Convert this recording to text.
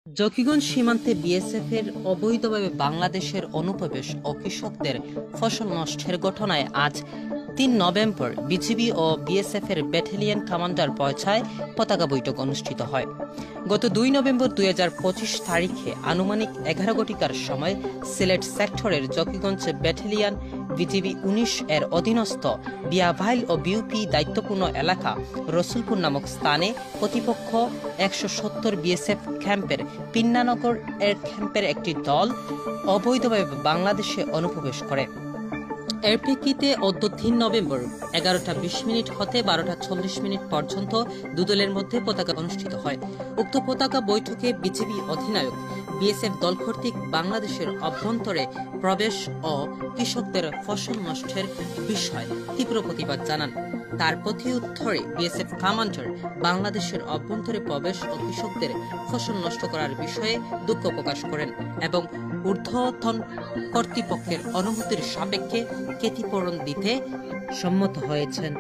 জকিগঞ্জ সীমান্তে বিএসএফ এর অবৈধভাবে বাংলাদেশের অনুপ্রবেশ ও কৃষকদের ফসল নষ্টের ঘটনায় আজ ৩ নভেম্বর বিজিবি ও বিএসএফ এর ব্যাটালিয়ন কমান্ডার পর্যায়ে পতাকা বৈঠক অনুষ্ঠিত হয়। গত ২ নভেম্বর ২০২৫ তারিখে আনুমানিক ১১ ঘটিকার সময় সিলেট সেক্টরের জকিগঞ্জ ব্যাটালিয়ন বিজিবি ১৯ এর অধীনস্থ বিয়াভাইল ও বিউপি দায়িত্বপূর্ণ এলাকা রসুলপুর নামক স্থানে প্রতিপক্ষ ১৭০ বিএসএফ ক্যাম্পের পিন্নানগর এর ক্যাম্পের একটি দল অবৈধভাবে বাংলাদেশে অনুপ্রবেশ করে। এর প্রেক্ষিতে অদ্য ৩ নভেম্বর ১১টা ২০ হতে ১২টা ৪০ পর্যন্ত দুদলের মধ্যে পতাকা অনুষ্ঠিত হয়। উক্ত পতাকা বৈঠকে বিজিবি অধিনায়ক বিএসএফ দল কর্তৃক বাংলাদেশের অভ্যন্তরে প্রবেশ ও কৃষকদের ফসল নষ্টের বিষয়ে তীব্র প্রতিবাদ জানান। তার প্রত্যুত্তরে বিএসএফ কমান্ডার বাংলাদেশের অভ্যন্তরে প্রবেশ ও কৃষকদের ফসল নষ্ট করার বিষয়ে দুঃখ প্রকাশ করেন এবং ঊর্ধ্বতন কর্তৃপক্ষের অনুমতির সাপেক্ষে ক্ষতিপূরণ দিতে সম্মত হয়েছেন।